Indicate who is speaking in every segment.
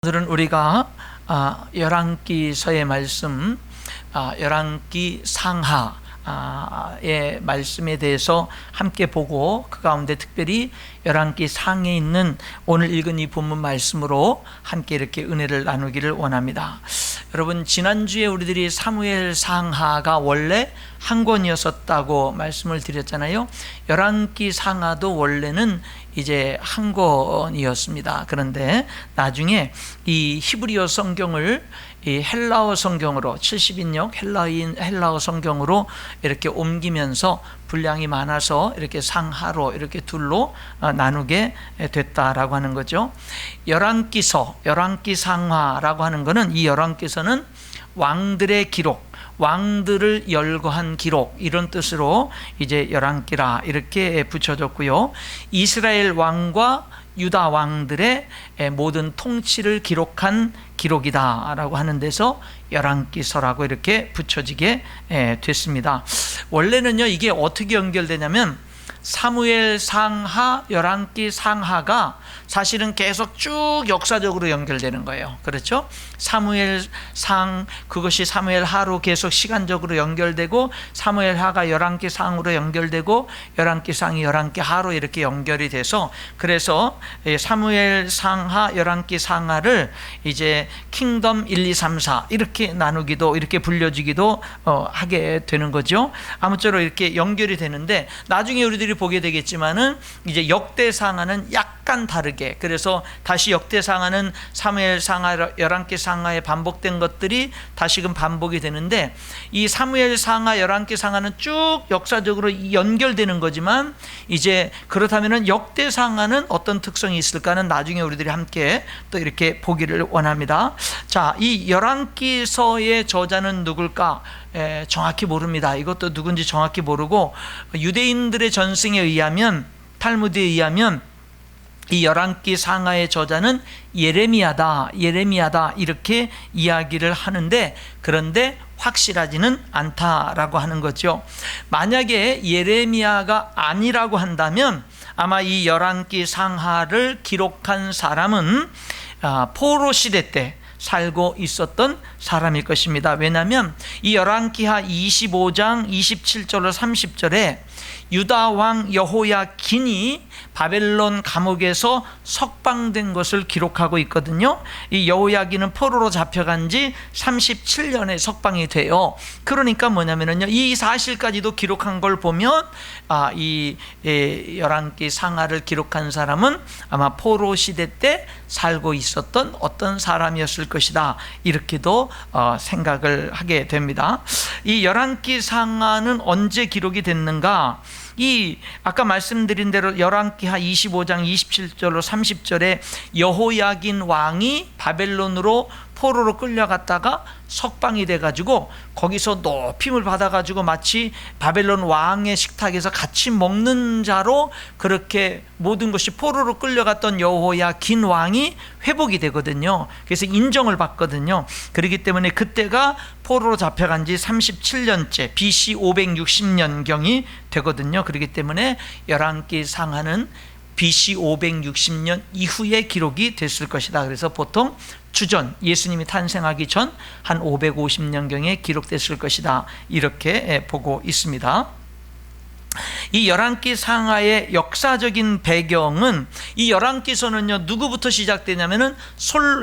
Speaker 1: 오늘은 우리가 열왕기서의 말씀, 열왕기 상하의 말씀에 대해서 함께 보고, 그 가운데 특별히 열왕기 상에 있는 오늘 읽은 이 본문 말씀으로 함께 이렇게 은혜를 나누기를 원합니다. 여러분, 지난주에 우리들이 사무엘 상하가 원래 한 권이었었다고 말씀을 드렸잖아요. 열왕기 상하도 원래는 이제 한 권이었습니다. 그런데 나중에 이 히브리어 성경을 이 헬라어 성경으로 70인역 헬라어 성경으로 이렇게 옮기면서 분량이 많아서 이렇게 상하로 이렇게 둘로 나누게 됐다라고 하는 거죠. 열왕기서, 열왕기 상하라고 하는 것은, 이 열왕기서는 왕들의 기록, 왕들을 열거한 기록, 이런 뜻으로 이제 열왕기라 이렇게 붙여졌고요. 이스라엘 왕과 유다 왕들의 모든 통치를 기록한 기록이다라고 하는 데서 열왕기서라고 이렇게 붙여지게 됐습니다. 원래는요, 이게 어떻게 연결되냐면 사무엘 상하, 열왕기 상하가 사실은 계속 쭉 역사적으로 연결되는 거예요. 그렇죠? 사무엘 상, 그것이 사무엘 하로 계속 시간적으로 연결되고, 사무엘 하가 열왕기 상으로 연결되고, 열왕기 상이 열왕기 하로 이렇게 연결이 돼서, 그래서 사무엘 상하, 열왕기 상하를 이제 킹덤 1, 2, 3, 4 이렇게 나누기도, 이렇게 불려지기도 하게 되는 거죠. 아무쪼록 이렇게 연결이 되는데, 나중에 우리들이 보게 되겠지만은 이제 역대상하는 약간 다르게, 그래서 다시 역대상하는 사무엘 상하, 열왕기 상하에 반복된 것들이 다시금 반복이 되는데, 이 사무엘 상하, 열왕기 상하는 쭉 역사적으로 연결되는 거지만, 이제 그렇다면은 역대상하는 어떤 특성이 있을까는 나중에 우리들이 함께 또 이렇게 보기를 원합니다. 자, 이 열왕기서의 저자는 누굴까? 정확히 모릅니다. 이것도 누군지 정확히 모르고, 유대인들의 전승에 의하면, 탈무드에 의하면 이 열왕기 상하의 저자는 예레미야다 이렇게 이야기를 하는데, 그런데 확실하지는 않다라고 하는 거죠. 만약에 예레미야가 아니라고 한다면 아마 이 열왕기 상하를 기록한 사람은 포로 시대 때 살고 있었던 사람일 것입니다. 왜냐하면 이 열왕기하 25장 27절로 30절에 유다 왕 여호야긴이 바벨론 감옥에서 석방된 것을 기록하고 있거든요. 이 여호야긴은 포로로 잡혀간 지 37년에 석방이 돼요. 그러니까 뭐냐면요, 이 사실까지도 기록한 걸 보면 이 열왕기 상하를 기록한 사람은 아마 포로 시대 때 살고 있었던 어떤 사람이었을 것이다, 이렇게도 생각을 하게 됩니다. 이 열왕기 상하는 언제 기록이 됐는가? 이 아까 말씀드린 대로 열왕기하 25장 27절로 30절에 여호야긴 왕이 바벨론으로 포로로 끌려갔다가 석방이 돼가지고 거기서 높임을 받아가지고 마치 바벨론 왕의 식탁에서 같이 먹는 자로, 그렇게 모든 것이 포로로 끌려갔던 여호야긴 왕이 회복이 되거든요. 그래서 인정을 받거든요. 그렇기 때문에 그때가 포로로 잡혀간 지 37년째 BC 560년경이 되거든요. 그렇기 때문에 열왕기 상하는 BC 560년 이후에 기록이 됐을 것이다. 그래서 보통 주전, 예수님이 탄생하기 전 한 550년경에 기록됐을 것이다, 이렇게 보고 있습니다. 이 열왕기 상하의 역사적인 배경은, 이 열왕기서는요, 누구부터 시작되냐면은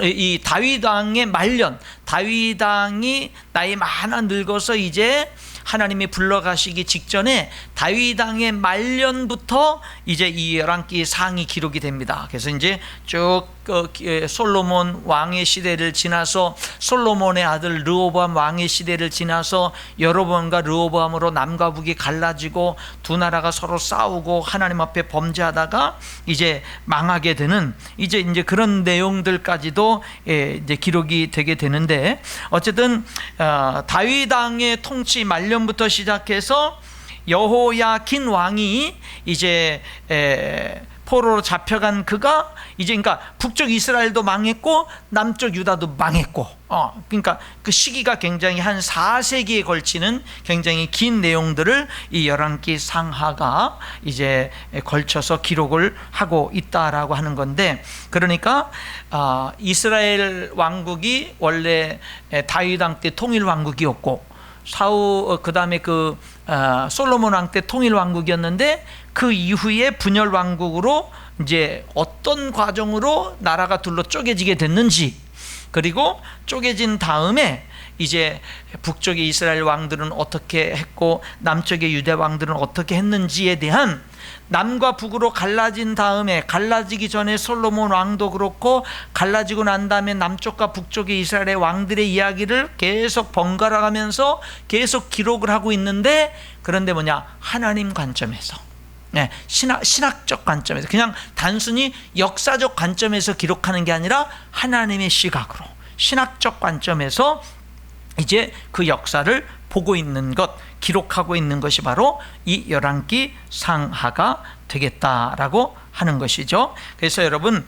Speaker 1: 이 다윗 왕의 말년, 다윗 왕이 나이 많아 늙어서 이제 하나님이 불러가시기 직전에 다윗 왕의 말년부터 이제 이 열왕기 상이 기록이 됩니다. 그래서 이제 쭉 솔로몬 왕의 시대를 지나서, 솔로몬의 아들 르호보암 왕의 시대를 지나서 여로보암과 르호보암으로 남과 북이 갈라지고 두 나라가 서로 싸우고 하나님 앞에 범죄하다가 이제 망하게 되는, 이제 그런 내용들까지도 이제 기록이 되게 되는데, 어쨌든 다윗 왕의 통치 말년부터 시작해서 여호야긴 왕이 이제 포로로 잡혀간 그가 이제 그러니까 북쪽 이스라엘도 망했고 남쪽 유다도 망했고 그러니까 그 시기가 굉장히 한 4세기에 걸치는 굉장히 긴 내용들을 이 열왕기 상하가 이제 걸쳐서 기록을 하고 있다라고 하는 건데, 그러니까 이스라엘 왕국이 원래 다윗 왕 때 통일 왕국이었고 그 다음에 솔로몬 왕 때 통일 왕국이었는데 그 이후에 분열 왕국으로 이제 어떤 과정으로 나라가 둘로 쪼개지게 됐는지, 그리고 쪼개진 다음에 이제 북쪽의 이스라엘 왕들은 어떻게 했고 남쪽의 유대 왕들은 어떻게 했는지에 대한, 남과 북으로 갈라진 다음에, 갈라지기 전에 솔로몬 왕도 그렇고 갈라지고 난 다음에 남쪽과 북쪽의 이스라엘의 왕들의 이야기를 계속 번갈아 가면서 계속 기록을 하고 있는데, 그런데 뭐냐, 하나님 관점에서, 신학적 관점에서, 그냥 단순히 역사적 관점에서 기록하는 게 아니라 하나님의 시각으로, 신학적 관점에서 이제 그 역사를 보고 있는 것, 기록하고 있는 것이 바로 이 열왕기 상하가 되겠다라고 하는 것이죠. 그래서 여러분,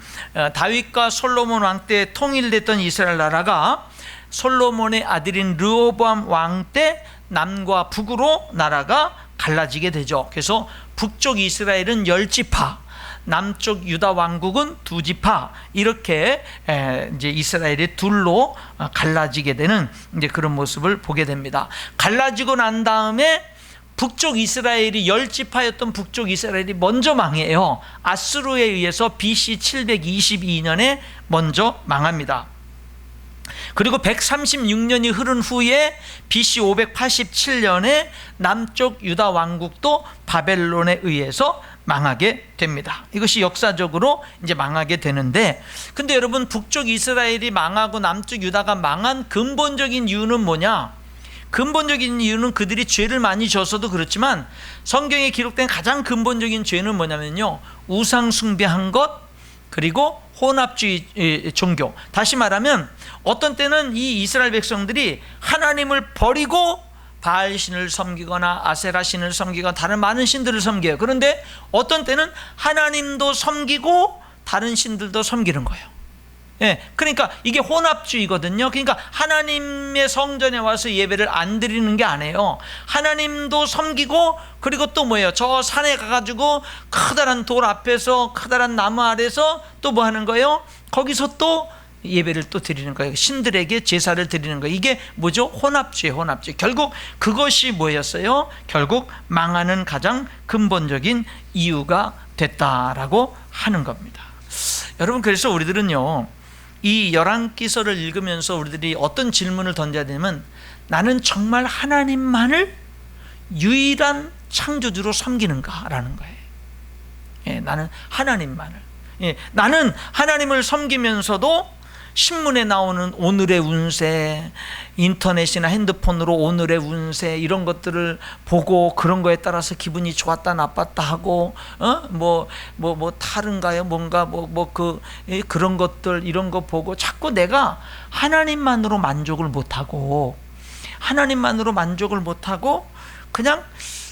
Speaker 1: 다윗과 솔로몬 왕 때 통일됐던 이스라엘 나라가 솔로몬의 아들인 르호보암 왕 때 남과 북으로 나라가 갈라지게 되죠. 그래서 북쪽 이스라엘은 10지파, 남쪽 유다 왕국은 2지파, 이렇게 이제 이스라엘이 둘로 갈라지게 되는 이제 그런 모습을 보게 됩니다. 갈라지고 난 다음에 북쪽 이스라엘이 10지파였던 북쪽 이스라엘이 먼저 망해요. 아수르에 의해서 BC 722년에 먼저 망합니다. 그리고 136년이 흐른 후에 BC 587년에 남쪽 유다 왕국도 바벨론에 의해서 망하게 됩니다. 이것이 역사적으로 이제 망하게 되는데, 근데 여러분, 북쪽 이스라엘이 망하고 남쪽 유다가 망한 근본적인 이유는 뭐냐? 근본적인 이유는 그들이 죄를 많이 져서도 그렇지만 성경에 기록된 가장 근본적인 죄는 뭐냐면요, 우상 숭배한 것, 그리고 혼합주의 종교. 다시 말하면 어떤 때는 이 이스라엘 백성들이 하나님을 버리고 바알 신을 섬기거나 아세라 신을 섬기거나 다른 많은 신들을 섬겨요. 그런데 어떤 때는 하나님도 섬기고 다른 신들도 섬기는 거예요. 그러니까 이게 혼합주의거든요. 그러니까 하나님의 성전에 와서 예배를 안 드리는 게 아니에요. 하나님도 섬기고, 그리고 또 뭐예요? 저 산에 가가지고 커다란 돌 앞에서, 커다란 나무 아래서 또 뭐 하는 거예요? 거기서 또 예배를 또 드리는 거예요. 신들에게 제사를 드리는 거예요. 이게 뭐죠? 혼합주의. 결국 그것이 뭐였어요? 결국 망하는 가장 근본적인 이유가 됐다라고 하는 겁니다. 여러분, 그래서 우리들은요, 이 열왕기서를 읽으면서 우리들이 어떤 질문을 던져야 되냐면, 나는 정말 하나님만을 유일한 창조주로 섬기는가라는 거예요. 나는 하나님만을. 나는 하나님을 섬기면서도 신문에 나오는 오늘의 운세, 인터넷이나 핸드폰으로 오늘의 운세 이런 것들을 보고 그런 거에 따라서 기분이 좋았다 나빴다 하고 탈은가요? 뭔가 그런 것들, 이런 거 보고 자꾸 내가 하나님만으로 만족을 못하고 그냥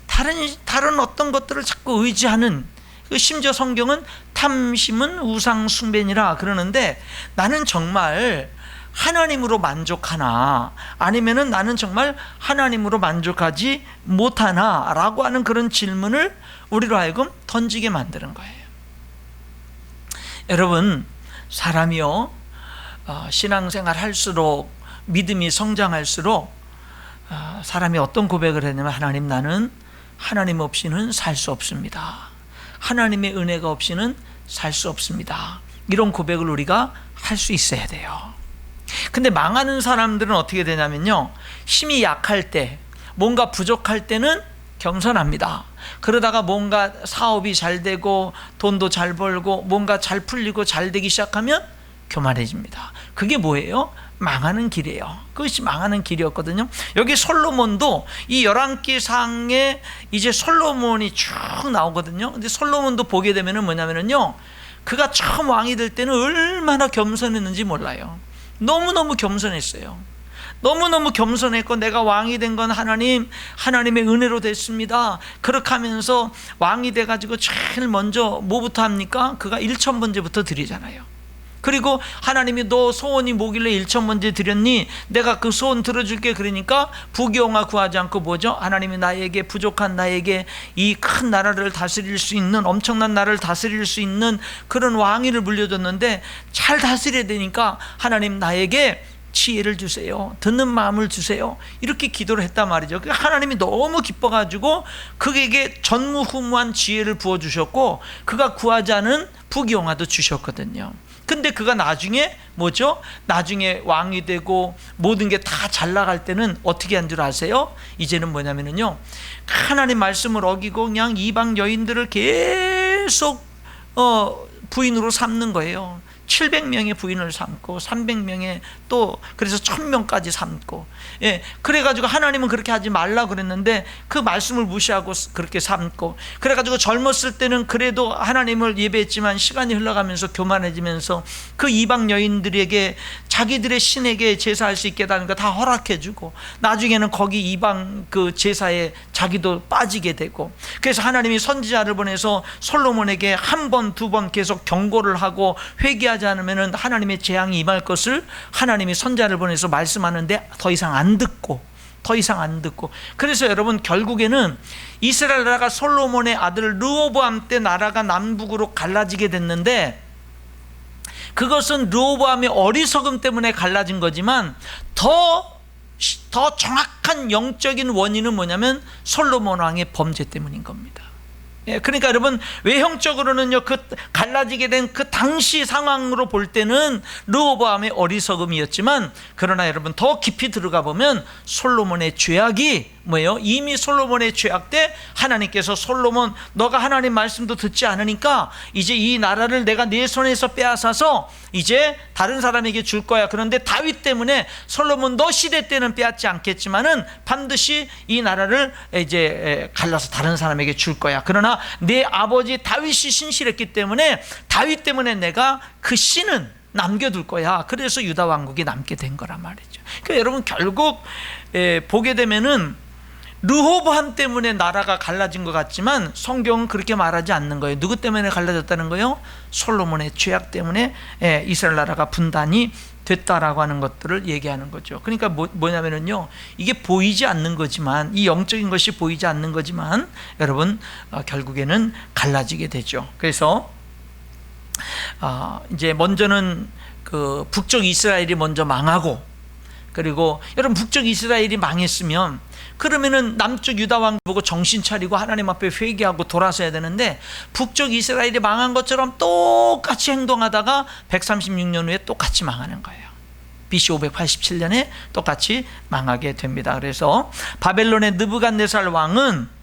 Speaker 1: 다른 어떤 것들을 자꾸 의지하는, 심지어 성경은 탐심은 우상 숭배니라 그러는데, 나는 정말 하나님으로 만족하나, 아니면은 나는 정말 하나님으로 만족하지 못하나 라고 하는 그런 질문을 우리로 하여금 던지게 만드는 거예요. 여러분, 사람이요, 신앙생활 할수록, 믿음이 성장할수록 사람이 어떤 고백을 했냐면, 하나님, 나는 하나님 없이는 살 수 없습니다. 하나님의 은혜가 없이는 살 수 없습니다. 이런 고백을 우리가 할 수 있어야 돼요. 근데 망하는 사람들은 어떻게 되냐면요, 힘이 약할 때, 뭔가 부족할 때는 겸손합니다. 그러다가 뭔가 사업이 잘 되고 돈도 잘 벌고 뭔가 잘 풀리고 잘 되기 시작하면 교만해집니다. 그게 뭐예요? 망하는 길이에요. 그것이 망하는 길이었거든요. 여기 솔로몬도 이 열왕기 상에 이제 솔로몬이 쭉 나오거든요. 근데 솔로몬도 보게 되면은 뭐냐면요, 그가 처음 왕이 될 때는 얼마나 겸손했는지 몰라요. 너무너무 겸손했어요. 너무너무 겸손했고 내가 왕이 된 건 하나님의 은혜로 됐습니다. 그렇게 하면서 왕이 돼가지고 제일 먼저 뭐부터 합니까? 그가 1,000번제부터 드리잖아요. 그리고 하나님이 너 소원이 뭐길래 1,000번제 드렸니? 내가 그 소원 들어줄게. 그러니까 부귀영화 구하지 않고 뭐죠? 하나님이 나에게, 부족한 나에게 이 큰 나라를 다스릴 수 있는, 엄청난 나라를 다스릴 수 있는 그런 왕위를 물려줬는데 잘 다스려야 되니까 하나님 나에게 지혜를 주세요, 듣는 마음을 주세요, 이렇게 기도를 했단 말이죠. 하나님이 너무 기뻐가지고 그에게 전무후무한 지혜를 부어주셨고 그가 구하지 않은 부귀영화도 주셨거든요. 근데 그가 나중에 뭐죠? 나중에 왕이 되고 모든 게 다 잘 나갈 때는 어떻게 한 줄 아세요? 이제는 뭐냐면요, 하나님 말씀을 어기고 그냥 이방 여인들을 계속 부인으로 삼는 거예요. 700명의 부인을 삼고 300명의 또 그래서 1000명까지 삼고, 예, 그래가지고 하나님은 그렇게 하지 말라 그랬는데 그 말씀을 무시하고 그렇게 삼고, 그래가지고 젊었을 때는 그래도 하나님을 예배했지만 시간이 흘러가면서 교만해지면서 그 이방 여인들에게 자기들의 신에게 제사할 수 있게 하는 거 다 허락해주고 나중에는 거기 이방 그 제사에 자기도 빠지게 되고, 그래서 하나님이 선지자를 보내서 솔로몬에게 한 번, 두 번 계속 경고를 하고 회개하지 않으면 하나님의 재앙이 임할 것을 하나님이 선지자를 보내서 말씀하는데 더 이상 안 듣고, 그래서 여러분 결국에는 이스라엘 나라가 솔로몬의 아들 르호보암 때 나라가 남북으로 갈라지게 됐는데, 그것은 르호보암의 어리석음 때문에 갈라진 거지만 더 정확한 영적인 원인은 뭐냐면 솔로몬 왕의 범죄 때문인 겁니다. 예, 그러니까 여러분 외형적으로는요, 그 갈라지게 된 그 당시 상황으로 볼 때는 르호보암의 어리석음이었지만, 그러나 여러분 더 깊이 들어가 보면 솔로몬의 죄악이 뭐예요? 이미 솔로몬의 죄악 때 하나님께서 솔로몬, 너가 하나님 말씀도 듣지 않으니까 이제 이 나라를 내가 네 손에서 빼앗아서 이제 다른 사람에게 줄 거야. 그런데 다윗 때문에 솔로몬 너 시대 때는 빼앗지 않겠지만은 반드시 이 나라를 이제 갈라서 다른 사람에게 줄 거야. 그러나 내 아버지 다윗이 신실했기 때문에 다윗 때문에 내가 그 씨는 남겨둘 거야. 그래서 유다 왕국이 남게 된 거란 말이죠. 그러니까 여러분 결국 보게 되면은 르호보암 때문에 나라가 갈라진 것 같지만 성경은 그렇게 말하지 않는 거예요. 누구 때문에 갈라졌다는 거예요? 솔로몬의 죄악 때문에 이스라엘 나라가 분단이 됐다라고 하는 것들을 얘기하는 거죠. 그러니까 뭐냐면요, 이게 보이지 않는 거지만, 이 영적인 것이 보이지 않는 거지만 여러분 결국에는 갈라지게 되죠. 그래서 이제 먼저는 그 북쪽 이스라엘이 먼저 망하고, 그리고 여러분 북쪽 이스라엘이 망했으면 그러면은 남쪽 유다 왕 보고 정신 차리고 하나님 앞에 회개하고 돌아서야 되는데, 북쪽 이스라엘이 망한 것처럼 똑같이 행동하다가 136년 후에 똑같이 망하는 거예요. BC 587년에 똑같이 망하게 됩니다. 그래서 바벨론의 느부갓네살 왕은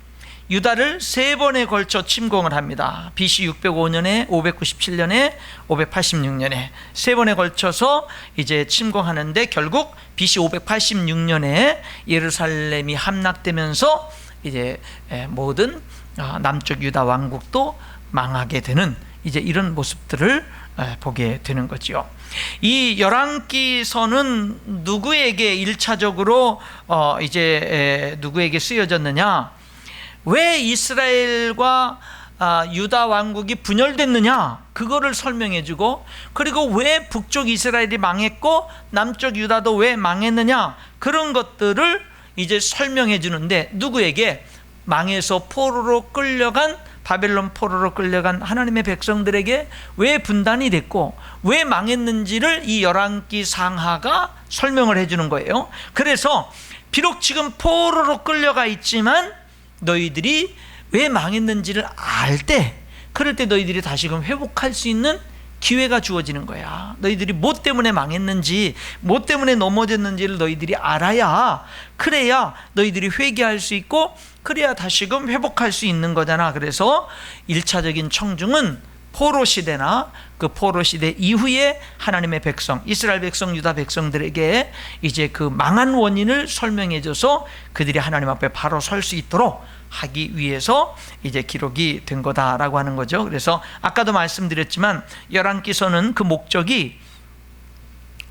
Speaker 1: 유다를 3번에 걸쳐 침공을 합니다. BC 605년에, 597년에, 586년에 3번에 걸쳐서 이제 침공하는데, 결국 BC 586년에 예루살렘이 함락되면서 이제 모든 남쪽 유다 왕국도 망하게 되는 이제 이런 모습들을 보게 되는 거죠. 이 열왕기서는 누구에게 1차적으로 이제 누구에게 쓰여졌느냐? 왜 이스라엘과 유다 왕국이 분열됐느냐, 그거를 설명해주고, 그리고 왜 북쪽 이스라엘이 망했고 남쪽 유다도 왜 망했느냐, 그런 것들을 이제 설명해 주는데, 누구에게? 망해서 포로로 끌려간, 바벨론 포로로 끌려간 하나님의 백성들에게 왜 분단이 됐고 왜 망했는지를 이 열왕기 상하가 설명을 해주는 거예요. 그래서 비록 지금 포로로 끌려가 있지만 너희들이 왜 망했는지를 알 때, 그럴 때 너희들이 다시금 회복할 수 있는 기회가 주어지는 거야. 너희들이 뭐 때문에 망했는지, 뭐 때문에 넘어졌는지를 너희들이 알아야, 그래야 너희들이 회개할 수 있고, 그래야 다시금 회복할 수 있는 거잖아. 그래서 1차적인 청중은 포로 시대나 그 포로 시대 이후에 하나님의 백성, 이스라엘 백성, 유다 백성들에게 이제 그 망한 원인을 설명해 줘서 그들이 하나님 앞에 바로 설 수 있도록 하기 위해서 이제 기록이 된 거다라고 하는 거죠. 그래서 아까도 말씀드렸지만 열왕기서는 그 목적이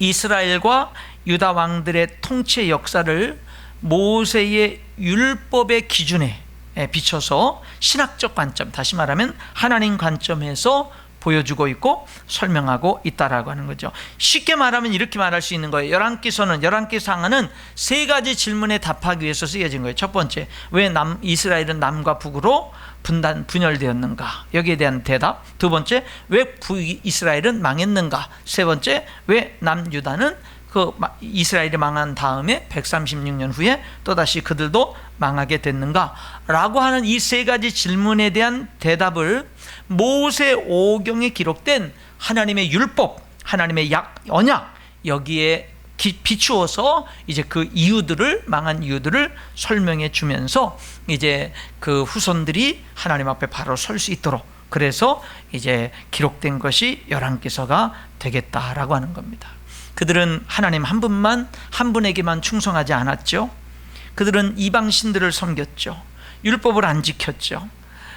Speaker 1: 이스라엘과 유다 왕들의 통치의 역사를 모세의 율법의 기준에 비춰서 신학적 관점, 다시 말하면 하나님 관점에서 보여주고 있고 설명하고 있다라고 하는 거죠. 쉽게 말하면 이렇게 말할 수 있는 거예요. 열왕기서는, 열왕기 상하는 세 가지 질문에 답하기 위해서 쓰여진 거예요. 첫 번째, 왜 이스라엘은 남과 북으로 분열되었는가? 여기에 대한 대답. 두 번째, 왜 이스라엘은 망했는가? 세 번째, 왜 남유다는 이스라엘이 망한 다음에 136년 후에 또다시 그들도 망하게 됐는가? 라고 하는 이 세 가지 질문에 대한 대답을 모세 오경에 기록된 하나님의 율법, 하나님의 언약, 여기에 비추어서 이제 그 이유들을, 망한 이유들을 설명해 주면서 이제 그 후손들이 하나님 앞에 바로 설 수 있도록, 그래서 이제 기록된 것이 열왕기서가 되겠다라고 하는 겁니다. 그들은 하나님 한 분에게만 충성하지 않았죠. 그들은 이방 신들을 섬겼죠. 율법을 안 지켰죠.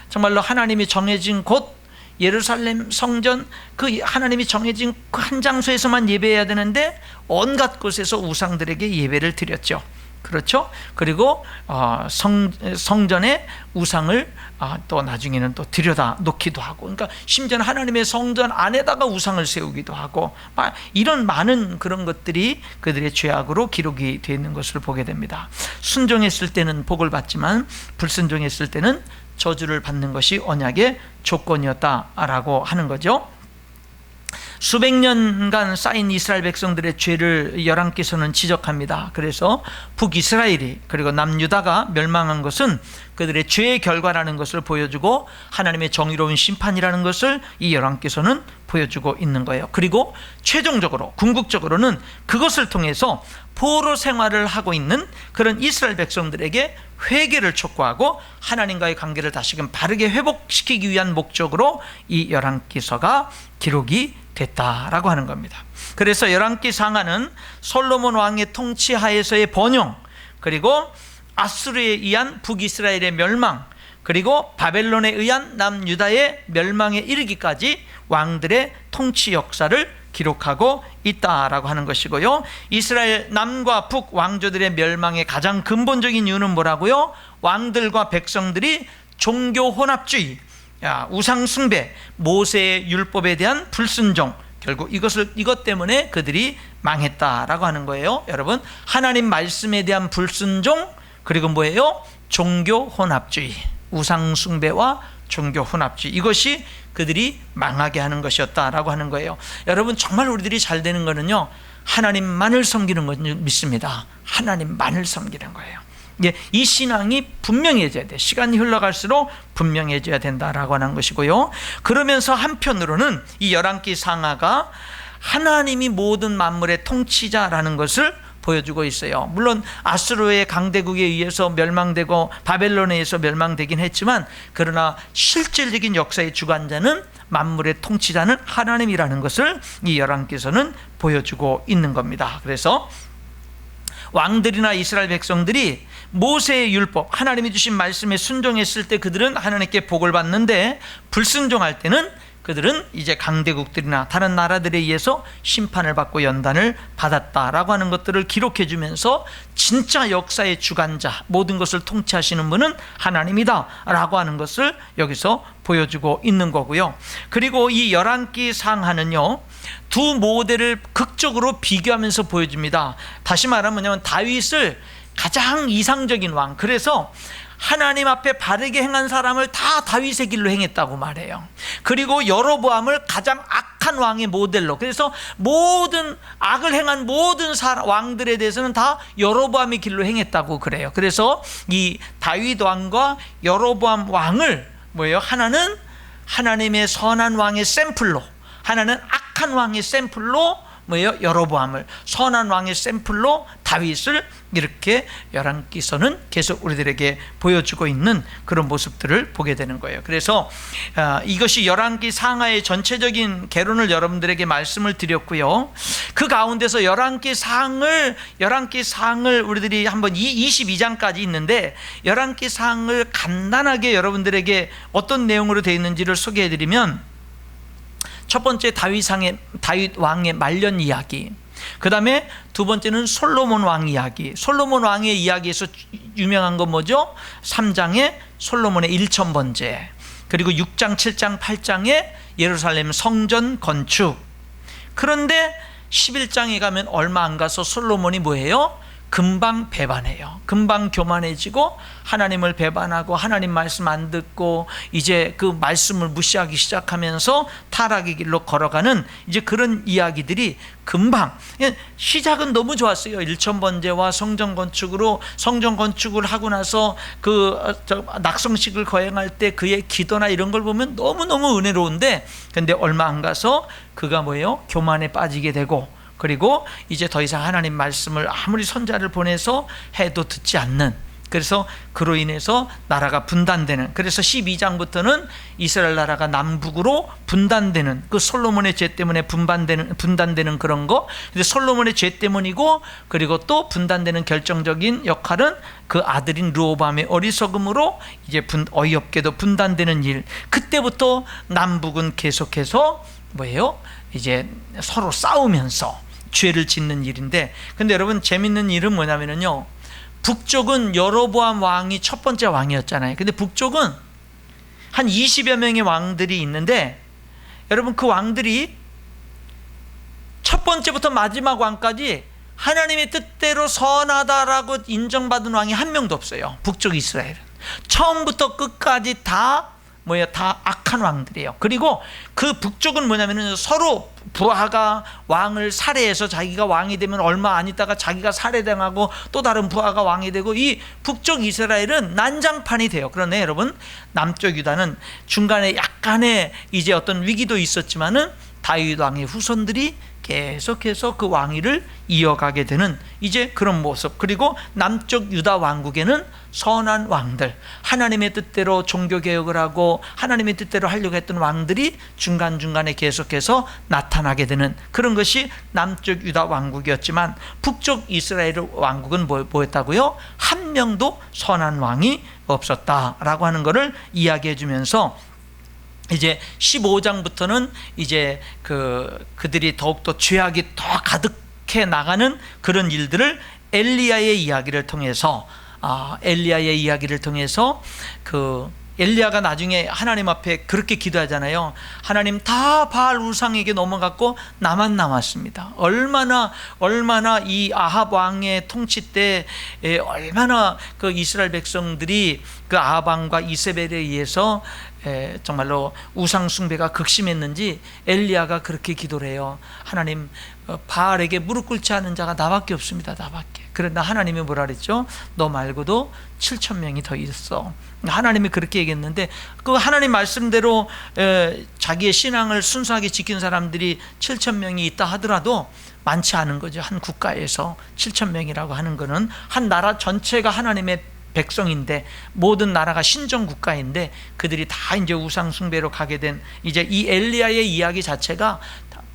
Speaker 1: 정말로 하나님이 정해진 곳, 예루살렘 성전, 그 하나님이 정해진 그 한 장소에서만 예배해야 되는데 온갖 곳에서 우상들에게 예배를 드렸죠. 그렇죠? 그리고 성전에 우상을 또 나중에는 또 들여다 놓기도 하고, 그러니까 심지어는 하나님의 성전 안에다가 우상을 세우기도 하고, 이런 많은 그런 것들이 그들의 죄악으로 기록이 되어 있는 것을 보게 됩니다. 순종했을 때는 복을 받지만 불순종했을 때는 저주를 받는 것이 언약의 조건이었다라고 하는 거죠. 수백 년간 쌓인 이스라엘 백성들의 죄를 열왕기서는 지적합니다. 그래서 북이스라엘이 그리고 남유다가 멸망한 것은 그들의 죄의 결과라는 것을 보여주고 하나님의 정의로운 심판이라는 것을 이 열왕기서는 보여주고 있는 거예요. 그리고 최종적으로 궁극적으로는 그것을 통해서 포로 생활을 하고 있는 그런 이스라엘 백성들에게 회개를 촉구하고 하나님과의 관계를 다시금 바르게 회복시키기 위한 목적으로 이 열왕기서가 기록이 됐다라고 하는 겁니다. 그래서 열왕기 상하는 솔로몬 왕의 통치 하에서의 번영, 그리고 아수르에 의한 북이스라엘의 멸망, 그리고 바벨론에 의한 남유다의 멸망에 이르기까지 왕들의 통치 역사를 기록하고 있다라고 하는 것이고요. 이스라엘 남과 북 왕조들의 멸망의 가장 근본적인 이유는 뭐라고요? 왕들과 백성들이 종교 혼합주의, 우상 숭배, 모세의 율법에 대한 불순종, 결국 이것 때문에 그들이 망했다라고 하는 거예요. 여러분, 하나님 말씀에 대한 불순종, 그리고 뭐예요? 종교 혼합주의, 우상 숭배와 종교 혼합주의, 이것이 그들이 망하게 하는 것이었다라고 하는 거예요. 여러분, 정말 우리들이 잘 되는 거는요, 하나님만을 섬기는 것 믿습니다. 하나님만을 섬기는 거예요. 이 신앙이 분명해져야 돼. 시간이 흘러갈수록 분명해져야 된다라고 하는 것이고요. 그러면서 한편으로는 이 열왕기 상하가 하나님이 모든 만물의 통치자라는 것을 보여주고 있어요. 물론 아수르의 강대국에 의해서 멸망되고 바벨론에 의해서 멸망되긴 했지만, 그러나 실질적인 역사의 주관자는, 만물의 통치자는 하나님이라는 것을 이 열왕기서는 보여주고 있는 겁니다. 그래서 왕들이나 이스라엘 백성들이 모세의 율법, 하나님이 주신 말씀에 순종했을 때 그들은 하나님께 복을 받는데, 불순종할 때는 그들은 이제 강대국들이나 다른 나라들에 의해서 심판을 받고 연단을 받았다라고 하는 것들을 기록해 주면서 진짜 역사의 주관자, 모든 것을 통치하시는 분은 하나님이다 라고 하는 것을 여기서 보여주고 있는 거고요. 그리고 이 열왕기 상하는요, 두 모델을 극적으로 비교하면서 보여줍니다. 다시 말하면 다윗을 가장 이상적인 왕, 그래서 하나님 앞에 바르게 행한 사람을 다 다윗의 길로 행했다고 말해요. 그리고 여로보암을 가장 악한 왕의 모델로, 그래서 모든 악을 행한 모든 왕들에 대해서는 다 여로보암의 길로 행했다고 그래요. 그래서 이 다윗 왕과 여로보암 왕을 뭐예요? 하나는 하나님의 선한 왕의 샘플로, 하나는 악한 왕의 샘플로 뭐예요? 여로보암을, 선한 왕의 샘플로 다윗을 이렇게 열왕기서는 계속 우리들에게 보여주고 있는 그런 모습들을 보게 되는 거예요. 그래서 이것이 열왕기 상하의 전체적인 개론을 여러분들에게 말씀을 드렸고요. 그 가운데서 열왕기 상을 우리들이 한번 22장까지 있는데, 열왕기 상을 간단하게 여러분들에게 어떤 내용으로 되어 있는지를 소개해 드리면, 첫 번째 다윗 왕의 말년 이야기, 그 다음에 두 번째는 솔로몬 왕 이야기. 솔로몬 왕의 이야기에서 유명한 건 뭐죠? 3장에 솔로몬의 1000번째, 그리고 6장, 7장, 8장에 예루살렘 성전 건축. 그런데 11장에 가면 얼마 안 가서 솔로몬이 뭐예요? 금방 배반해요. 금방 교만해지고 하나님을 배반하고 하나님 말씀 안 듣고 이제 그 말씀을 무시하기 시작하면서 타락의 길로 걸어가는 이제 그런 이야기들이 금방, 시작은 너무 좋았어요. 1000번제와 성전 건축을 하고 나서 그 낙성식을 거행할 때 그의 기도나 이런 걸 보면 너무너무 은혜로운데, 근데 얼마 안 가서 그가 뭐예요? 교만에 빠지게 되고, 그리고 이제 더 이상 하나님 말씀을 아무리 선자를 보내서 해도 듣지 않는, 그래서 그로 인해서 나라가 분단되는, 그래서 12장부터는 이스라엘 나라가 남북으로 분단되는, 그 솔로몬의 죄 때문에 분단되는 그런 거. 근데 솔로몬의 죄 때문이고, 그리고 또 분단되는 결정적인 역할은 그 아들인 르호보암의 어리석음으로 이제 어이없게도 분단되는 일. 그때부터 남북은 계속해서 뭐예요? 이제 서로 싸우면서 죄를 짓는 일인데, 근데 여러분 재밌는 일은 뭐냐면요, 북쪽은 여로보암 왕이 첫 번째 왕이었잖아요. 근데 북쪽은 한 20여 명의 왕들이 있는데, 여러분 그 왕들이 첫 번째부터 마지막 왕까지 하나님의 뜻대로 선하다라고 인정받은 왕이 한 명도 없어요. 북쪽 이스라엘은 처음부터 끝까지 다 악한 왕들이에요. 그리고 그 북쪽은 뭐냐면은 서로 부하가 왕을 살해해서 자기가 왕이 되면 얼마 안 있다가 자기가 살해당하고 또 다른 부하가 왕이 되고, 이 북쪽 이스라엘은 난장판이 돼요. 그러네 여러분, 남쪽 유다는 중간에 약간의 이제 어떤 위기도 있었지만은 다윗 왕의 후손들이 계속해서 그 왕위를 이어가게 되는 이제 그런 모습. 그리고 남쪽 유다 왕국에는 선한 왕들, 하나님의 뜻대로 종교개혁을 하고 하나님의 뜻대로 하려고 했던 왕들이 중간중간에 계속해서 나타나게 되는 그런 것이 남쪽 유다 왕국이었지만, 북쪽 이스라엘 왕국은 뭐였다고요? 한 명도 선한 왕이 없었다라고 하는 것을 이야기해 주면서, 이제 15장부터는 이제 그들이 더욱더 죄악이 더 가득해 나가는 그런 일들을 엘리야의 이야기를 통해서, 그 엘리야가 나중에 하나님 앞에 그렇게 기도하잖아요. 하나님, 다 바알 우상에게 넘어갔고 나만 남았습니다. 얼마나 이 아합 왕의 통치 때 얼마나 그 이스라엘 백성들이 그 아합 왕과 이세벨에 의해서 정말로 우상 숭배가 극심했는지 엘리야가 그렇게 기도를 해요. 하나님, 바알에게 무릎 꿇지 않은 자가 나밖에 없습니다. 나밖에. 그러나 하나님이 뭐라 그랬죠? 너 말고도 7,000명이 더 있어. 하나님이 그렇게 얘기했는데, 그 하나님 말씀대로 자기의 신앙을 순수하게 지킨 사람들이 7,000명이 있다 하더라도 많지 않은 거죠. 한 국가에서 7,000명이라고 하는 거는 한 나라 전체가 하나님의 백성인데, 모든 나라가 신정 국가인데 그들이 다 이제 우상 숭배로 가게 된, 이제 이 엘리야의 이야기 자체가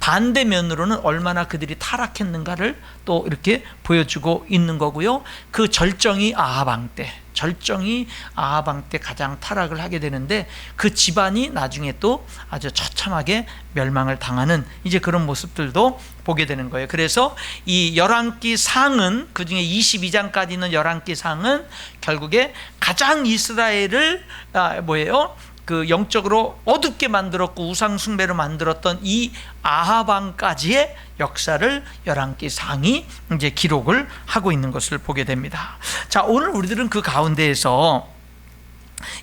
Speaker 1: 반대면으로는 얼마나 그들이 타락했는가를 또 이렇게 보여주고 있는 거고요. 그 절정이 아합 왕 때 가장 타락을 하게 되는데, 그 집안이 나중에 또 아주 처참하게 멸망을 당하는 이제 그런 모습들도 보게 되는 거예요. 그래서 이 열왕기 상은, 그 중에 22장까지 있는 열왕기 상은 결국에 가장 이스라엘을 그 영적으로 어둡게 만들었고 우상 숭배로 만들었던 이 아합 왕까지의 역사를 열왕기 상이 이제 기록을 하고 있는 것을 보게 됩니다. 자, 오늘 우리들은 그 가운데에서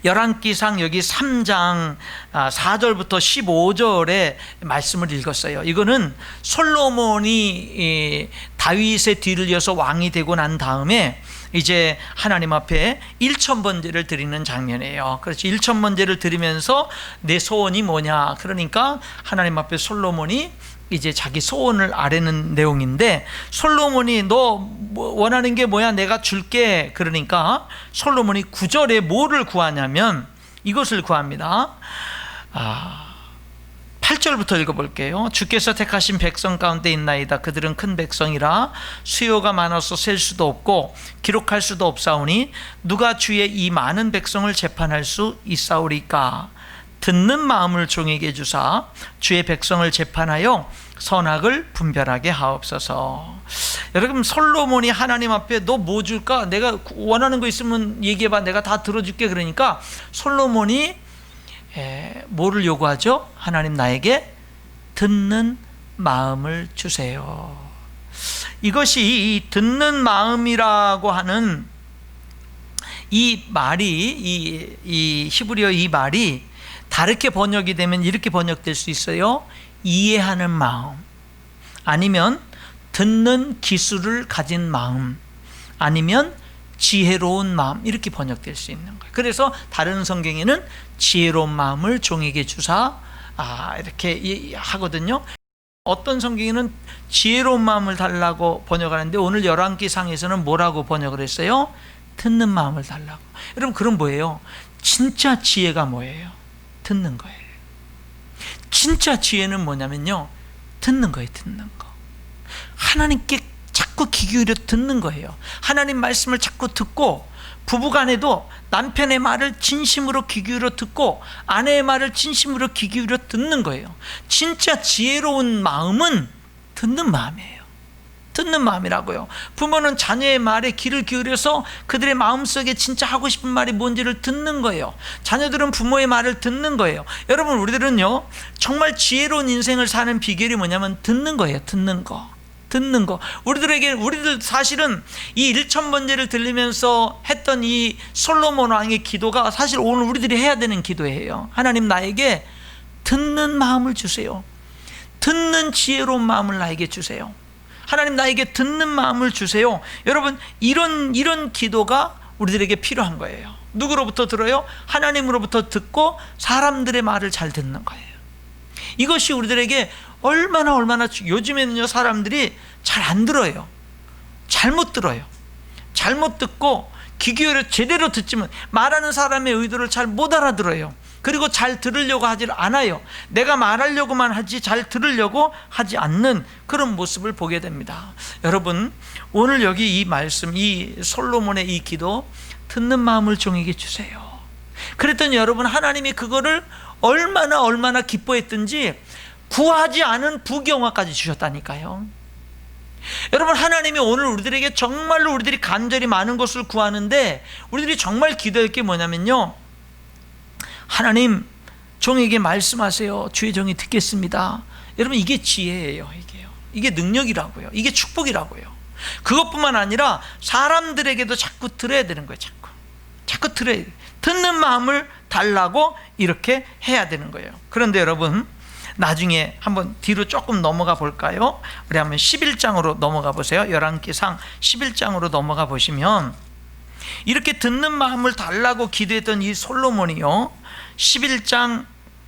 Speaker 1: 열왕기상 여기 3장 4절부터 15절의 말씀을 읽었어요. 이거는 솔로몬이 다윗의 뒤를 이어서 왕이 되고 난 다음에 이제 하나님 앞에 1000번제를 드리는 장면이에요. 그렇지, 1000번제를 드리면서 내 소원이 뭐냐, 그러니까 하나님 앞에 솔로몬이 이제 자기 소원을 아뢰는 내용인데, 솔로몬이 너 원하는 게 뭐야, 내가 줄게. 그러니까 솔로몬이 9절에 뭐를 구하냐면 이것을 구합니다. 8절부터 읽어볼게요. 주께서 택하신 백성 가운데 있나이다. 그들은 큰 백성이라 수요가 많아서 셀 수도 없고 기록할 수도 없사오니 누가 주의 이 많은 백성을 재판할 수 있사오리까. 듣는 마음을 종에게 주사 주의 백성을 재판하여 선악을 분별하게 하옵소서. 여러분, 솔로몬이 하나님 앞에 너 뭐 줄까? 내가 원하는 거 있으면 얘기해봐, 내가 다 들어줄게. 그러니까 솔로몬이 뭐를 요구하죠? 하나님, 나에게 듣는 마음을 주세요. 이것이 이 듣는 마음이라고 하는 이 말이, 이 히브리어 이 말이 다르게 번역이 되면 이렇게 번역될 수 있어요. 이해하는 마음, 아니면 듣는 기술을 가진 마음, 아니면 지혜로운 마음, 이렇게 번역될 수 있는 거예요. 그래서 다른 성경에는 지혜로운 마음을 종에게 주사 이렇게 하거든요. 어떤 성경에는 지혜로운 마음을 달라고 번역하는데 오늘 열왕기상에서는 뭐라고 번역을 했어요? 듣는 마음을 달라고. 여러분, 그럼 뭐예요? 진짜 지혜가 뭐예요? 듣는 거예요. 진짜 지혜는 뭐냐면요, 듣는 거예요. 듣는 거. 하나님께 자꾸 귀 기울여 듣는 거예요. 하나님 말씀을 자꾸 듣고, 부부간에도 남편의 말을 진심으로 귀 기울여 듣고 아내의 말을 진심으로 귀 기울여 듣는 거예요. 진짜 지혜로운 마음은 듣는 마음이에요. 듣는 마음이라고요. 부모는 자녀의 말에 귀를 기울여서 그들의 마음속에 진짜 하고 싶은 말이 뭔지를 듣는 거예요. 자녀들은 부모의 말을 듣는 거예요. 여러분, 우리들은요, 정말 지혜로운 인생을 사는 비결이 뭐냐면 듣는 거예요. 듣는 거. 우리들 사실은 이 1,000번제를 들리면서 했던 이 솔로몬 왕의 기도가 사실 오늘 우리들이 해야 되는 기도예요. 하나님, 나에게 듣는 마음을 주세요. 듣는 지혜로운 마음을 나에게 주세요. 하나님, 나에게 듣는 마음을 주세요. 여러분, 이런 기도가 우리들에게 필요한 거예요. 누구로부터 들어요? 하나님으로부터 듣고 사람들의 말을 잘 듣는 거예요. 이것이 우리들에게 얼마나 요즘에는요, 사람들이 잘 안 들어요. 잘못 들어요. 잘못 듣고 귀 기울여 제대로 듣지만 말하는 사람의 의도를 잘 못 알아들어요. 그리고 잘 들으려고 하질 않아요. 내가 말하려고만 하지 잘 들으려고 하지 않는 그런 모습을 보게 됩니다. 여러분, 오늘 여기 이 말씀, 이 솔로몬의 이 기도, 듣는 마음을 종에게 주세요. 그랬더니 여러분, 하나님이 그거를 얼마나 기뻐했든지 구하지 않은 부경화까지 주셨다니까요. 여러분, 하나님이 오늘 우리들에게 정말로 우리들이 간절히 많은 것을 구하는데 우리들이 정말 기도할 게 뭐냐면요, 하나님, 종에게 말씀하세요. 주의 종이 듣겠습니다. 여러분, 이게 지혜예요. 이게 능력이라고요. 이게 축복이라고요. 그것뿐만 아니라 사람들에게도 자꾸 들어야 되는 거예요. 자꾸 들어야 돼요. 듣는 마음을 달라고 이렇게 해야 되는 거예요. 그런데 여러분, 나중에 한번 뒤로 조금 넘어가 볼까요? 우리 한번 11장으로 넘어가 보세요. 열왕기상 11장으로 넘어가 보시면 이렇게 듣는 마음을 달라고 기도했던 이 솔로몬이요, 11장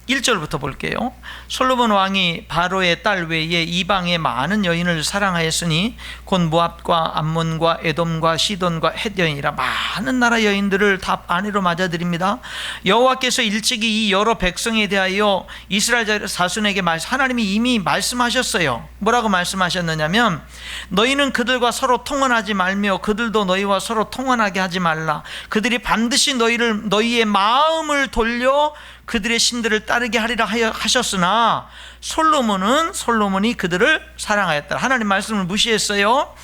Speaker 1: 1절부터 볼게요. 솔로몬 왕이 바로의 딸 외에 이방의 많은 여인을 사랑하였으니 곧 모압과 암몬과 에돔과 시돈과 헷 여인이라 많은 나라 여인들을 다 아내로 맞아들입니다. 여호와께서 일찍이 이 여러 백성에 대하여 이스라엘 자손에게 하나님이 이미 말씀하셨어요. 뭐라고 말씀하셨느냐면, 너희는 그들과 서로 통혼하지 말며 그들도 너희와 서로 통혼하게 하지 말라. 그들이 반드시 너희의 마음을 돌려 그들의 신들을 따르게 하리라 하셨으나 솔로몬이 그들을 사랑하였다. 하나님 말씀을 무시했어요.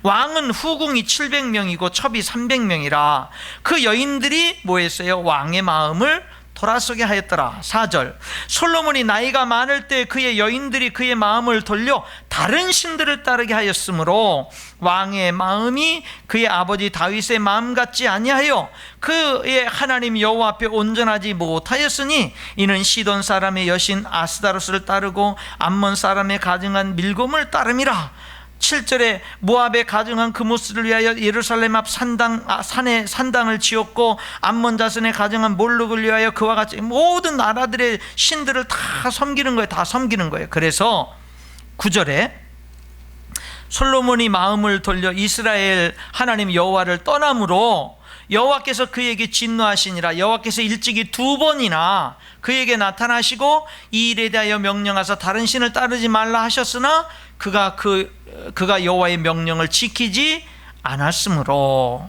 Speaker 1: 왕은 후궁이 700명이고 첩이 300명이라 그 여인들이 뭐 했어요? 왕의 마음을 돌아서게 하였더라. 4절, 솔로몬이 나이가 많을 때 그의 여인들이 그의 마음을 돌려 다른 신들을 따르게 하였으므로 왕의 마음이 그의 아버지 다윗의 마음 같지 아니하여 그의 하나님 여호와 앞에 온전하지 못하였으니 이는 시돈 사람의 여신 아스다로스를 따르고 암몬 사람의 가증한 밀곰을 따름이라. 7절에 모압에 가증한 그모스를 위하여 예루살렘 앞 산에 산당을 지었고 암몬 자손에 가증한 몰룩을 위하여 그와 같이 모든 나라들의 신들을 다 섬기는 거예요. 그래서 9절에 솔로몬이 마음을 돌려 이스라엘 하나님 여호와를 떠남으로 여호와께서 그에게 진노하시니라. 여호와께서 일찍이 2번이나 그에게 나타나시고 이 일에 대하여 명령하사 다른 신을 따르지 말라 하셨으나 그가 여호와의 명령을 지키지 않았으므로.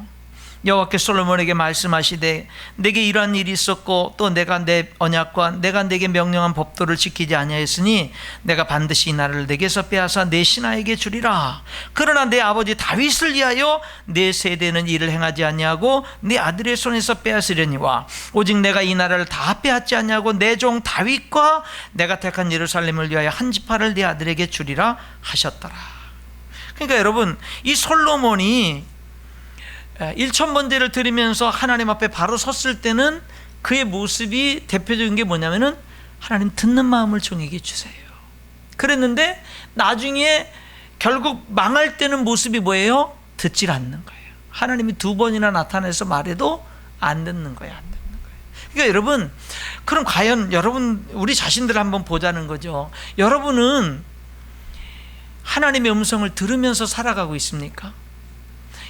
Speaker 1: 여호와께 솔로몬에게 말씀하시되 내게 이러한 일이 있었고 또 내가 내 언약과 내가 내게 명령한 법도를 지키지 아니하였으니 내가 반드시 이 나라를 내게서 빼앗아 내 신하에게 주리라. 그러나 내 아버지 다윗을 위하여 내 세대는 이를 행하지 아니하고 내 아들의 손에서 빼앗으려니와 오직 내가 이 나라를 다 빼앗지 아니하고 내 종 다윗과 내가 택한 예루살렘을 위하여 한 지파를 내 아들에게 주리라 하셨더라. 그러니까 여러분, 이 솔로몬이 1,000번제를 드리면서 하나님 앞에 바로 섰을 때는 그의 모습이 대표적인 게 뭐냐면은 하나님 듣는 마음을 종에게 주세요 그랬는데 나중에 결국 망할 때는 모습이 뭐예요? 듣질 않는 거예요. 하나님이 2번이나 나타나서 말해도 안 듣는 거예요. 안 듣는 거예요. 그러니까 여러분, 그럼 과연 여러분 우리 자신들을 한번 보자는 거죠. 여러분은 하나님의 음성을 들으면서 살아가고 있습니까?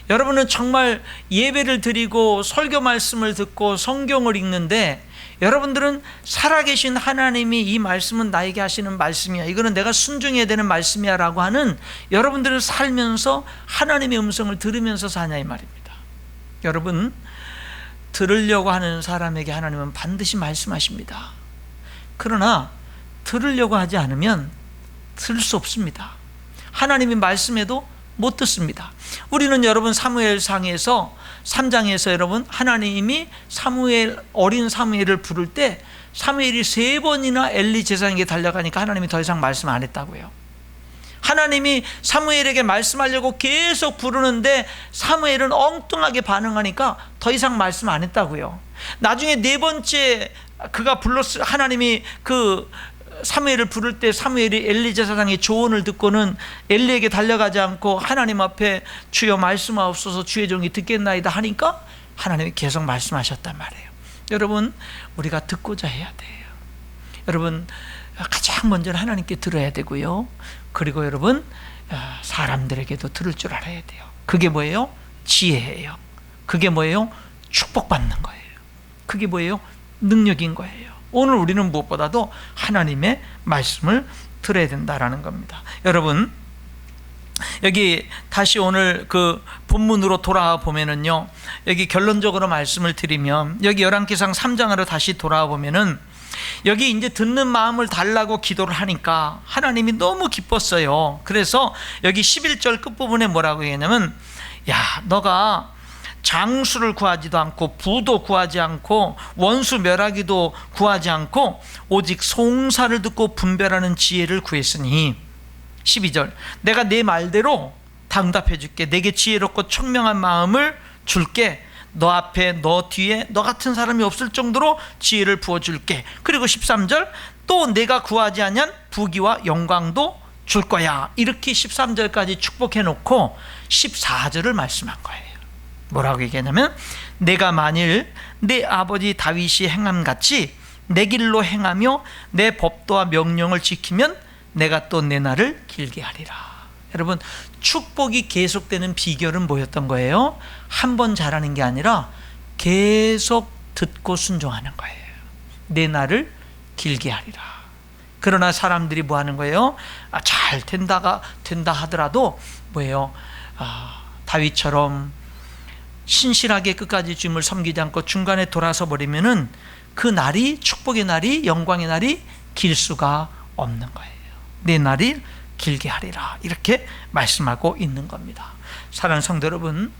Speaker 1: 여러분은 정말 예배를 드리고 설교 말씀을 듣고 성경을 읽는데 여러분들은 살아계신 하나님이 이 말씀은 나에게 하시는 말씀이야, 이거는 내가 순종해야 되는 말씀이야 라고 하는 여러분들은 살면서 하나님의 음성을 들으면서 사냐 이 말입니다. 여러분, 들으려고 하는 사람에게 하나님은 반드시 말씀하십니다. 그러나 들으려고 하지 않으면 들을 수 없습니다. 하나님이 말씀해도 못 듣습니다. 우리는 여러분 사무엘상에서 3장에서 여러분 하나님이 어린 사무엘을 부를 때 사무엘이 3번이나 엘리 제사장에게 달려가니까 하나님이 더 이상 말씀 안 했다고요. 하나님이 사무엘에게 말씀하려고 계속 부르는데 사무엘은 엉뚱하게 반응하니까 더 이상 말씀 안 했다고요. 나중에 4번째 그가 하나님이 사무엘을 부를 때 사무엘이 엘리 제사장의 조언을 듣고는 엘리에게 달려가지 않고 하나님 앞에 주여 말씀하옵소서 주의 종이 듣겠나이다 하니까 하나님이 계속 말씀하셨단 말이에요. 여러분, 우리가 듣고자 해야 돼요. 여러분, 가장 먼저는 하나님께 들어야 되고요. 그리고 여러분, 사람들에게도 들을 줄 알아야 돼요. 그게 뭐예요? 지혜예요. 그게 뭐예요? 축복받는 거예요. 그게 뭐예요? 능력인 거예요. 오늘 우리는 무엇보다도 하나님의 말씀을 들어야 된다라는 겁니다. 여러분, 여기 다시 오늘 그 본문으로 돌아와 보면은요, 여기 결론적으로 말씀을 드리면 여기 열왕기상 3장으로 다시 돌아와 보면은 여기 이제 듣는 마음을 달라고 기도를 하니까 하나님이 너무 기뻤어요. 그래서 여기 11절 끝부분에 뭐라고 얘기하냐면, 야, 너가 장수를 구하지도 않고 부도 구하지 않고 원수 멸하기도 구하지 않고 오직 송사를 듣고 분별하는 지혜를 구했으니 12절 내가 내 말대로 다 응답해 줄게. 내게 지혜롭고 청명한 마음을 줄게. 너 앞에 너 뒤에 너 같은 사람이 없을 정도로 지혜를 부어줄게. 그리고 13절 또 내가 구하지 않은 부귀와 영광도 줄 거야. 이렇게 13절까지 축복해 놓고 14절을 말씀한 거예요. 뭐라고 얘기하냐면, 내가 만일 내 아버지 다윗이 행함같이 내 길로 행하며 내 법도와 명령을 지키면 내가 또 내 날을 길게 하리라. 여러분, 축복이 계속되는 비결은 뭐였던 거예요? 한 번 잘하는 게 아니라 계속 듣고 순종하는 거예요. 내 날을 길게 하리라. 그러나 사람들이 뭐 하는 거예요? 잘 된다 하더라도 뭐예요? 다윗처럼 신실하게 끝까지 주님을 섬기지 않고 중간에 돌아서 버리면은 그 날이, 축복의 날이, 영광의 날이 길 수가 없는 거예요. 내 날이 길게 하리라, 이렇게 말씀하고 있는 겁니다. 사랑하는 성도 여러분,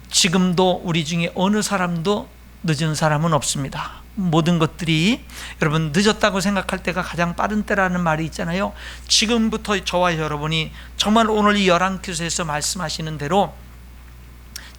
Speaker 1: 지금도 우리 중에 어느 사람도 늦은 사람은 없습니다. 모든 것들이 여러분 늦었다고 생각할 때가 가장 빠른 때라는 말이 있잖아요. 지금부터 저와 여러분이 정말 오늘 이 열왕기서에서 말씀하시는 대로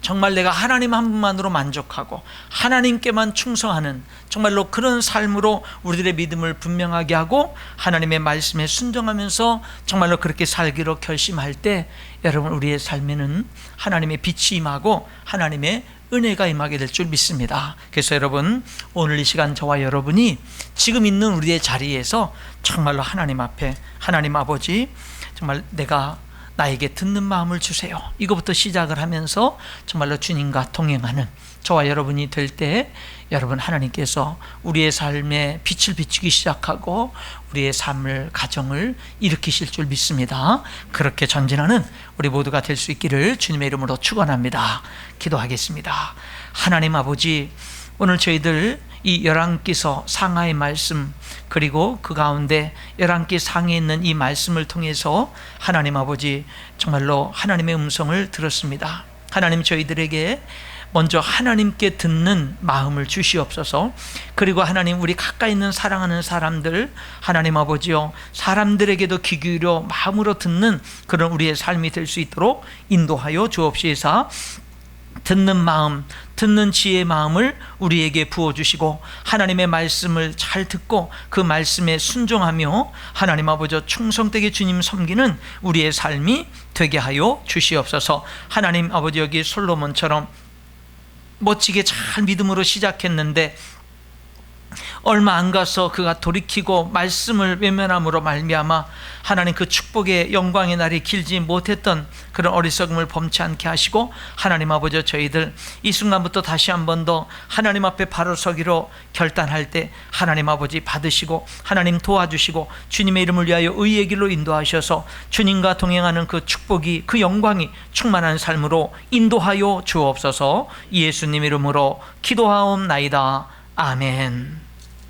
Speaker 1: 정말 내가 하나님 한 분만으로 만족하고 하나님께만 충성하는 정말로 그런 삶으로 우리들의 믿음을 분명하게 하고 하나님의 말씀에 순종하면서 정말로 그렇게 살기로 결심할 때 여러분, 우리의 삶에는 하나님의 빛이 임하고 하나님의 은혜가 임하게 될 줄 믿습니다. 그래서 여러분, 오늘 이 시간 저와 여러분이 지금 있는 우리의 자리에서 정말로 하나님 앞에, 하나님 아버지, 정말 내가 나에게 듣는 마음을 주세요. 이거부터 시작을 하면서 정말로 주님과 동행하는 저와 여러분이 될 때 여러분, 하나님께서 우리의 삶에 빛을 비추기 시작하고 우리의 삶을, 가정을 일으키실 줄 믿습니다. 그렇게 전진하는 우리 모두가 될 수 있기를 주님의 이름으로 축원합니다. 기도하겠습니다. 하나님 아버지, 오늘 저희들 이 열왕기서 상하의 말씀, 그리고 그 가운데 열왕기 상에 있는 이 말씀을 통해서 하나님 아버지, 정말로 하나님의 음성을 들었습니다. 하나님, 저희들에게 먼저 하나님께 듣는 마음을 주시옵소서. 그리고 하나님, 우리 가까이 있는 사랑하는 사람들, 하나님 아버지요, 사람들에게도 귀 기울여 마음으로 듣는 그런 우리의 삶이 될 수 있도록 인도하여 주옵시사. 듣는 마음, 듣는 지혜의 마음을 우리에게 부어주시고 하나님의 말씀을 잘 듣고 그 말씀에 순종하며 하나님 아버지 충성되게 주님 섬기는 우리의 삶이 되게 하여 주시옵소서. 하나님 아버지, 여기 솔로몬처럼 멋지게 잘 믿음으로 시작했는데 얼마 안 가서 그가 돌이키고 말씀을 외면함으로 말미암아 하나님 그 축복의 영광의 날이 길지 못했던 그런 어리석음을 범치 않게 하시고, 하나님 아버지, 저희들 이 순간부터 다시 한 번 더 하나님 앞에 바로 서기로 결단할 때 하나님 아버지 받으시고 하나님 도와주시고 주님의 이름을 위하여 의의 길로 인도하셔서 주님과 동행하는 그 축복이, 그 영광이 충만한 삶으로 인도하여 주옵소서. 예수님 이름으로 기도하옵나이다. 아멘.